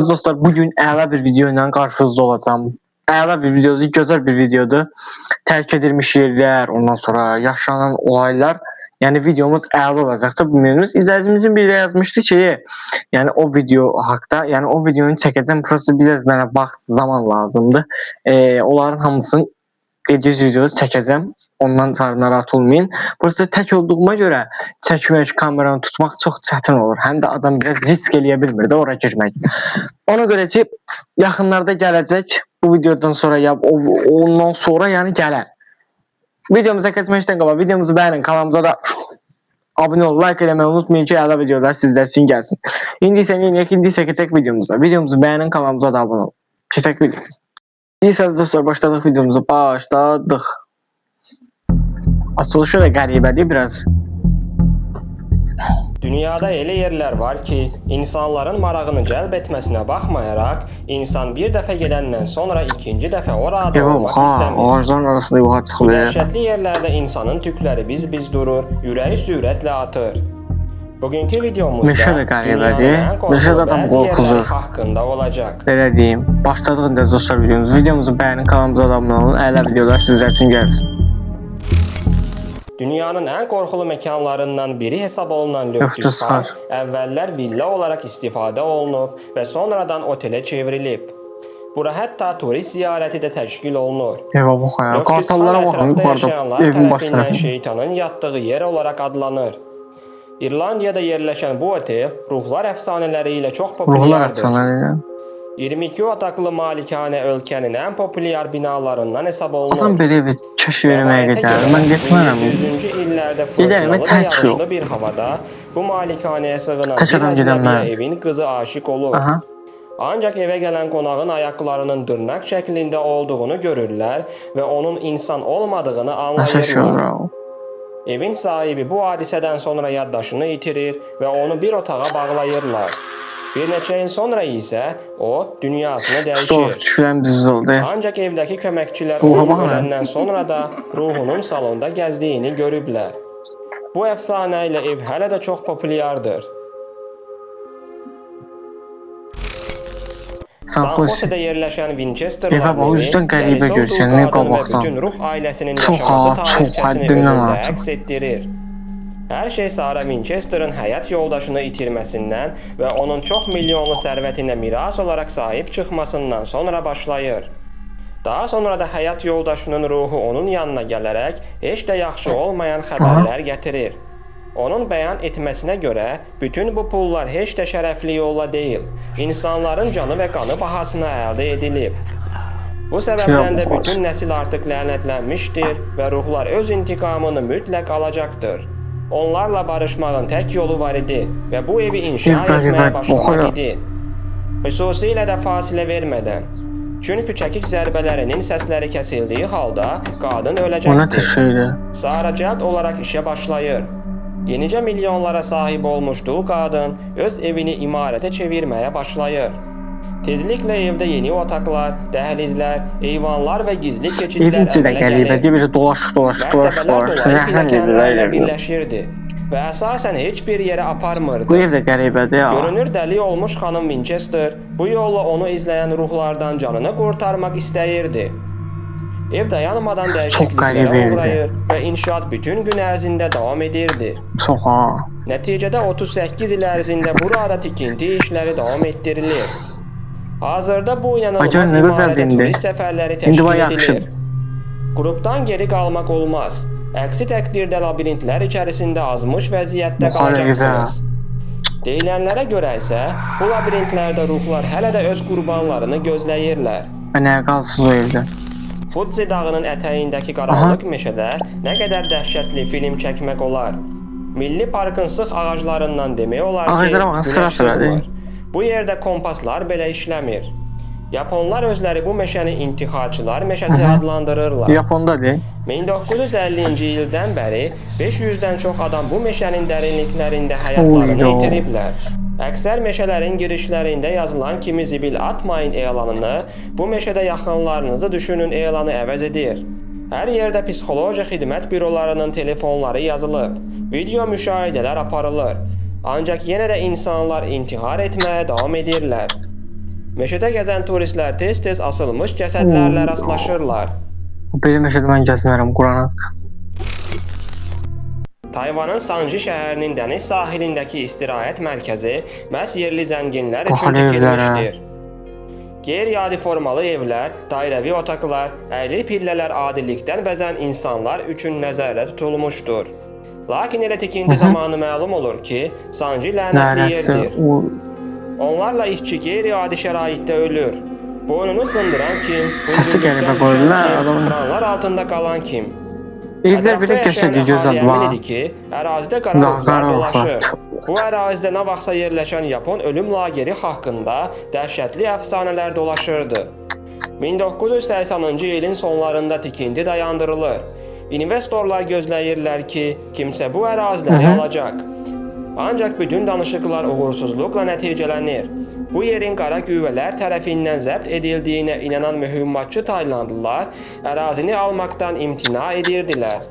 Dostlar, bugün əla bir video ilə qarşınızda olacağım. Əla bir videodur, gözəl bir videodur. Tərk edilmiş yerlər, ondan sonra yaşanan olaylar. Yəni videomuz əla olacaqdır. Bilmiyoruz. İzləyicimizin biri yazmışdı ki, yəni o video haqqda, yəni o videonu çəkəcəm. Prosta bizə mənə vaxt, zaman lazımdır. Onların hamısını ediz videosu çəkəcəm. Ondan sonra narahat olmayın. Prosta tək olduğuma görə çəkmək, kameranı tutmaq çox çətin olur. Həm də adam biraz risk eləyə bilmir də ora girmək. Ona görə ki, yaxınlarda gələcək bu videodan sonra ya ondan sonra yəni gələr. Videomuza keçməkdən qabaq videomuzu bəyənin, kanalımıza da abunə ol, like eləməyi unutmayın ki, əla videolar sizlər üçün gəlsin. İndi isə keçək videomuza. Videomuzu bəyənin, kanalımıza da abunə ol. Keçək videomuza. İyi dostlar, başladıq videomuza. Başladıq. Açılışı da qəribədir biraz. Dünyada elə yerlər var ki, insanların marağını cəlb etməsinə baxmayaraq, insan bir dəfə gedəndən sonra ikinci dəfə orada olmaq istəmir. Ağacların arasında yuva çıxır. Bu dəhşətli yerlərdə insanın tükləri biz durur, ürəyi sürətlə atır. Bugünkü videomuzda dünyanın ən qorxulu bəzi yerləri haqqında olacaq. Belə deyim, başladıq dostlar videomuzu. Videomuzu bəyənin, kanalımıza da abunə olun. Əla videolar sizlər üçün gəlsin. Dünyanın ən qorxulu məkanlarından biri hesab olunan Löftüs Park əvvəllər villa olaraq istifadə olunub və sonradan otelə çevrilib. Bura hətta turist ziyarəti də təşkil olunur. Löftüs Park ətrafda yaşayanlar tərəfindən şeytanın yatdığı yer olaraq adlanır. İrlandiyada yerləşən bu otel ruhlar əfsanələri ilə çox populyardır. 22 otaqlı malikanə ölkənin ən populyar binalarından hesab olunur. Adam belə bir kəşf verməyə gedər. Mən getmərəm. 100-cü illərdə fırtınalı və yağışlı bir havada bu malikanəyə sığınan bir əcnəbiyə evin qızı aşiq olur. Ancaq evə gələn qonağın ayaqlarının dırnaq şəklində olduğunu görürlər və onun insan olmadığını anlayırlar. Evin sahibi bu hadisədən sonra yaddaşını itirir və onu bir otağa bağlayırlar. Bir neçə il sonra isə o dünyasını dəyişir. Ancaq evdəki köməkçilər onu öləndən sonra da ruhunun salonda gəzdiyini görüblər. Bu əfsanə ilə ev hələ də çox populyardır. San Jose'də yerləşən Winchester'ların evi dərisi olduğu qadın və bütün ruh ailəsinin yaşaması tarixçəsini özündə əks etdirir. Hər şey Sarah Winchester'ın həyat yoldaşını itirməsindən və onun çox milyonlu sərvətinə miras olaraq sahib çıxmasından sonra başlayır. Daha sonra da həyat yoldaşının ruhu onun yanına gələrək heç də yaxşı olmayan xəbərlər gətirir. Onun bəyan etməsinə görə, bütün bu pullar heç də şərəfli yolla deyil, insanların canı və qanı bahasına əldə edilib. Bu səbəbdən də bütün nəsil artıq lənətlənmişdir və ruhlar öz intiqamını mütləq alacaqdır. Onlarla barışmağın tək yolu var idi və bu evi inşa etməyə başlamaq idi. Xüsusilə də fasilə vermədən. Çünki çəkic zərbələrinin səsləri kəsildiyi halda qadın öləcəkdir. Sarah cəld olaraq işə başlayır. Yenicə milyonlara sahib olmuşduğu qadın öz evini imarətə çevirməyə başlayır. Tezliklə evdə yeni otaqlar, dəhlizlər, eyvanlar və gizli keçidlər əmələ gəlir. Mərtəbələr dolayı pilləkənlərlə birləşirdi və əsasən heç bir yerə aparmırdı. Bu ev də qəribədir ya. Görünür dəli olmuş xanım Winchester bu yolla onu izləyən ruhlardan canını qurtarmaq istəyirdi. Ev dayanmadan dəyişikliklərə uğrayır və inşaat bütün gün ərzində davam edirdi. Nəticədə 38 il ərzində burada tikinti işləri davam etdirilir. Hazırda bu inanılmaz imarətə turist səfərləri təşkil edilir. Qrupdan geri qalmaq olmaz. Əksi təqdirdə labirintlər içərisində azmış vəziyyətdə qalacaqsınız. Deyilənlərə görə isə bu labirintlərdə ruhlar hələ də öz qurbanlarını gözləyirlər. Nəyə qalsız o evdə? Fuji dağının ətəyindəki qaranlıq meşədə nə qədər dəhşətli film çəkmək olar. Milli parkın sıx ağaclarından demək olar ki, günəş sızmır. Bu yerdə kompaslar belə işləmir. Yaponlar özləri bu meşəni intixarçılar meşəsi adlandırırlar. Yapondadır. 1950-ci ildən bəri 500-dən çox adam bu meşənin dərinliklərində həyatlarını itiriblər. Əksər meşələrin girişlərində yazılan kimi zibil atmayın elanını bu meşədə yaxınlarınızı düşünün elanı əvəz edir. Hər yerdə psixoloji xidmət bürolarının telefonları yazılıb, video müşahidələr aparılır. Ancaq yenə də insanlar intihar etməyə davam edirlər. Meşədə gəzən turistlər tez-tez asılmış cəsədlərlə rastlaşırlar. Belə meşədə mən gəzmərəm, Qurana. Tayvanın Sanji şəhərinin dəniz sahilindəki istirahət mərkəzi məhz yerli zənginlər üçün tikilmişdir. Qeyri-adi formalı evlər, dairəvi otaqlar, əyri pillələr adilikdən bəzən insanlar üçün nəzərdə tutulmuşdur. Lakin elə tikinti zamanı məlum olur ki, Sanji lənətli yerdir. Onlarla işçi qeyri-adi şəraitdə ölür. Boynunu sındıran kim, hündürlükdən düşən kim, kranlar altında qalan kim. Ətrafda yaşayan əhali əmin idi ki, ərazidə qara ruhlar dolaşır. Bu ərazidə nə vaxtsa yerləşən Yapon ölüm lageri haqqında dəhşətli əfsanələr dolaşırdı. 1980-cı ilin sonlarında tikinti dayandırılır. İnvestorlar gözləyirlər ki, kimsə bu əraziləri alacaq. Ancaq bütün danışıqlar uğursuzluqla nəticələnir. Bu yerin qara qüvvələr tərəfindən zəbt edildiyinə inanan mühümmatçı Taylandlılar ərazini almaqdan imtina edirdilər.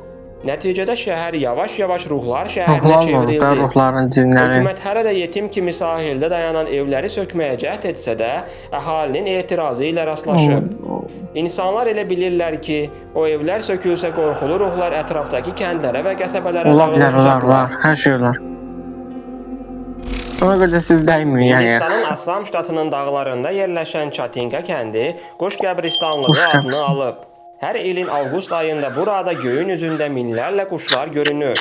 Nəticədə şəhər yavaş-yavaş ruhlar şəhərinə çevrildi. Hökumət hələ də yetim kimi sahildə dayanan evləri sökməyə cəhd etsə də, əhalinin etirazı ilə rastlaşıb. İnsanlar elə bilirlər ki, o evlər sökülsə qorxulu ruhlar ətrafdakı kəndlərə və qəsəbələrə dağılacaqlar. Olar, hər şey olar. Ona görə siz dəyməyin. Hindistanın Assam ştatının dağlarında yerləşən Chatinga kəndi quş qəbristanlığı adını alıb. Hər ilin avqust ayında burada göyün üzündə minlərlə quşlar görünür.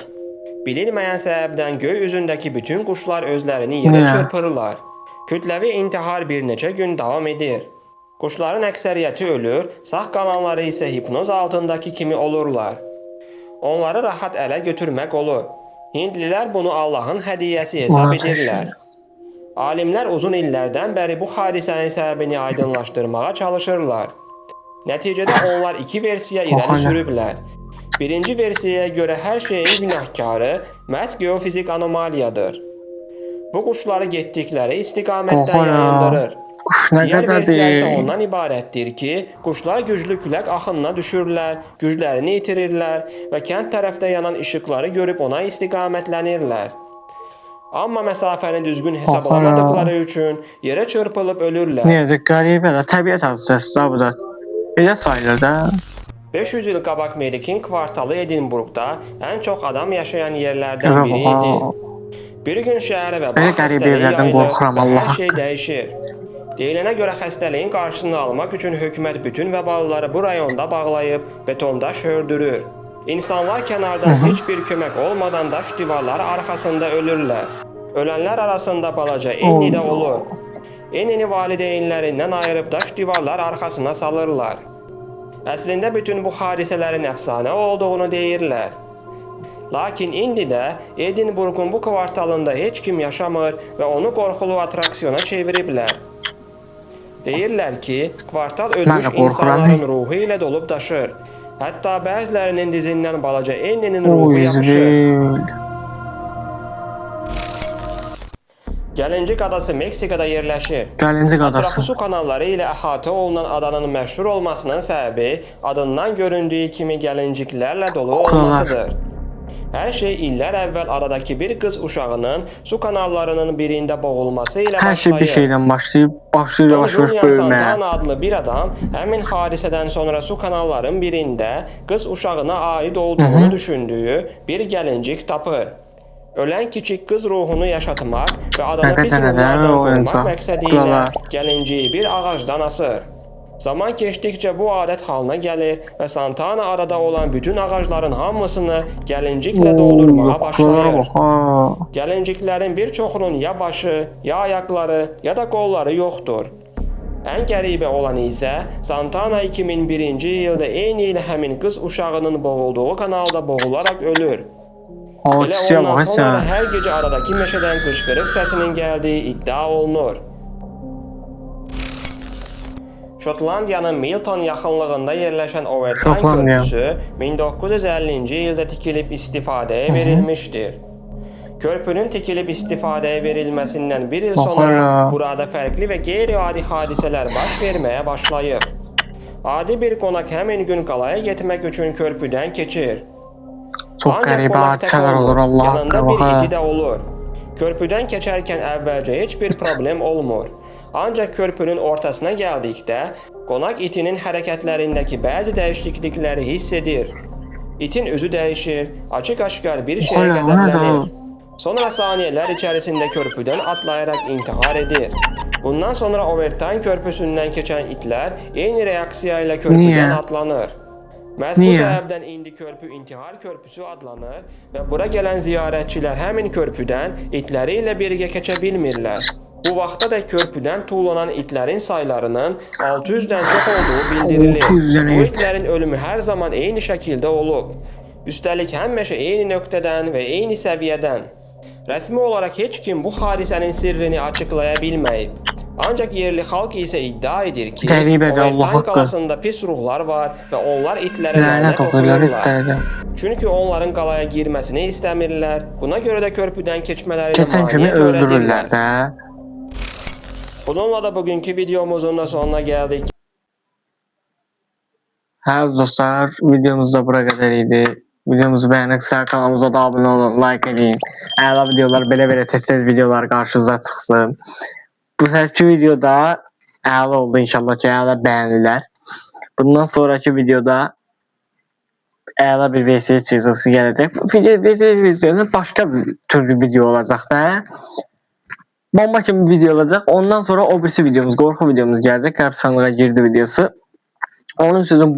Bilinməyən səbəbdən göy üzündəki bütün quşlar özlərini yerə çırpırlar. Kütləvi intihar bir neçə gün davam edir. Quşların əksəriyyəti ölür, sağ qalanları isə hipnoz altındakı kimi olurlar. Onları rahat ələ götürmək olur. Hindlilər bunu Allahın hədiyyəsi hesab edirlər. Alimlər uzun illərdən bəri bu hadisənin səbəbini aydınlaşdırmağa çalışırlar. Nəticədə onlar iki versiya irəli sürüblər. Birinci versiyaya görə hər şeyin günahkarı məhz geofizik anomaliyadır. Bu quşları getdikləri istiqamətdən yayındırır. Digər versiya isə ondan ibarətdir ki, quşlar güclü külək axınına düşürlər, güclərini itirirlər və kənd tərəfdə yanan işıqları görüb ona istiqamətlənirlər. Amma məsafəni düzgün hesablamadıqları üçün yerə çırpılıb ölürlər. Niyə? Qəribələr, təbiət hadisəsi bu da. Elə sayılır da. 500 il qabaq Merikin kvartalı Edinburqda ən çox adam yaşayan yerlərdən biri idi. Bir gün şəhərə və bax xəstəliyi yayılır və hər şey dəyişir. Deyilənə görə xəstəliyin qarşısını almaq üçün hökumət bütün vəbalıları bu rayonda bağlayıb betondaş hördürür. İnsanlar kənardan heç bir kömək olmadan daş divarlar arxasında ölürlər. Ölənlər arasında balaca Enni də olur. Ennini valideynlərindən ayırıb daş divarlar arxasına salırlar. Əslində bütün bu hadisələrin əfsanə olduğunu deyirlər. Lakin indi də Edinburqun bu kvartalında heç kim yaşamır və onu qorxulu atraksiyona çeviriblər. Deyirlər ki, kvartal ölmüş insanların ruhu ilə dolub daşır. Hətta bəzilərinin dizindən balaca Enninin ruhu yapışır. Gəlincik adası Meksikada yerləşir. Ətrafı su kanalları ilə əhatə olunan adanın məşhur olmasının səbəbi adından göründüyü kimi gəlinciklərlə dolu olmasıdır. Hər şey illər əvvəl aradakı bir qız uşağının su kanallarının birində boğulması ilə başlayır. Hər şey bir şeydən başlayır yavaş-yavaş böyüməyə. Santana adlı bir adam həmin hadisədən sonra su kanalların birində qız uşağına aid olduğunu düşündüyü bir gəlincik tapır. Ölən kiçik qız ruhunu yaşatmaq və adanı pis ruhlardan qorumaq məqsədi ilə gəlinciyi bir ağacdan asır. Zaman keçdikcə bu adət halına gəlir və Santana arada olan bütün ağacların hamısını gəlinciklə doldurmağa başlayır. Gəlinciklərin bir çoxunun ya başı, ya ayaqları, ya da qolları yoxdur. Ən qəribə olan isə Santana 2001-ci ildə eyni ilə həmin qız uşağının boğulduğu kanalda boğularaq ölür. Elə ondan sonra da hər gecə aradakı meşədən qışqırıq səsinin gəldiyi iddia olunur. Şotlandiyanın Milton yaxınlığında yerləşən Overtime körpüsü 1950-ci ildə tikilib istifadəyə verilmişdir. Körpünün tikilib istifadəyə verilməsindən bir il sonra burada fərqli və qeyri-adi hadisələr baş verməyə başlayıb. Adi bir qonaq həmin gün qalaya getmək üçün körpüdən keçir. Çox qəribə hadisələr olur, Allah yanında bir iti də olur. Körpüdən keçərkən əvvəlcə heç bir problem olmur. Ancak körpünün ortasına geldikdə, qonaq itinin hərəkətlərindəki bəzi dəyişiklikləri hiss edir. İtin özü dəyişir, açıq-aşkar bir şeyə Ola, qəzəblənir. ola. Sonra saniyələr içərisində körpüdən atlayaraq intihar edir. Bundan sonra Overtime körpüsündən keçən itlər eyni reaksiya ilə körpüdən Niyə? atlanır. Məhz bu Niyə? səbəbdən indi körpü intihar körpüsü adlanır və bura gələn ziyarətçilər həmin körpüdən itləri ilə birgə keçə bilmirlər. Bu vaxtadək körpüdən tullanan itlərin saylarının 600-dən çox olduğu bildirilir. 600-dən Bu it. itlərin ölümü hər zaman eyni şəkildə olub. Üstəlik həmişə eyni nöqtədən və eyni səviyyədən. Rəsmi olaraq heç kim bu hadisənin sirrini açıqlaya bilməyib. Ancaq yerli xalq isə iddia edir ki, Qəribədir, Allah Overtime haqqı. qalasında pis ruhlar var və onlar itlərə Lənət lənət oxuyurlar oxuyurlar. itlərə. Çünki onların qalaya girməsini istəmirlər. Buna görə də körpüdən keçmələrinə Keçən kimi maneə öldürürlər törədirlər. də. Bununla da bugünkü videomuzun da sonuna gəldik. Hə dostlar, videomuz da bura qədər idi. Videomuzu bəyənirsə kanalımıza da abunə olun, like edin. Əla videolar, belə tez-tez videolar qarşınıza çıxsın. Bu səfki videoda əla oldu inşallah ki, əla bəyənirlər. Bundan sonraki videoda əla bir VSS çizgisi gələcək. VSS videonun başqa bir türlü video olacaq da. Bomba kimi video olacaq. Ondan sonra o birisi videomuz, qorxu videomuz gələcək. Qəbirstanlığa girdi videosu. Onun sözüm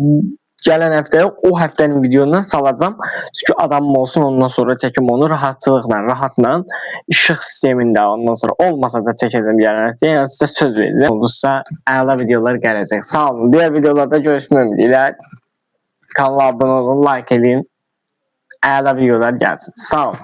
gələn həftə yox, o həftənin videondan salacağım. Çünki adamım olsun, ondan sonra çəkim onu rahatçılıqla, rahatla, işıq sistemində, ondan sonra olmasa da çəkəcəm gələn həftə. Yəni sizə söz verirəm. Olursa əla videolar gələcək. Sağ olun. Diğer videolarda görüşmək ümidi. Kanala abunə olun, like edin. Əla videolar gəlsin. Sağ olun.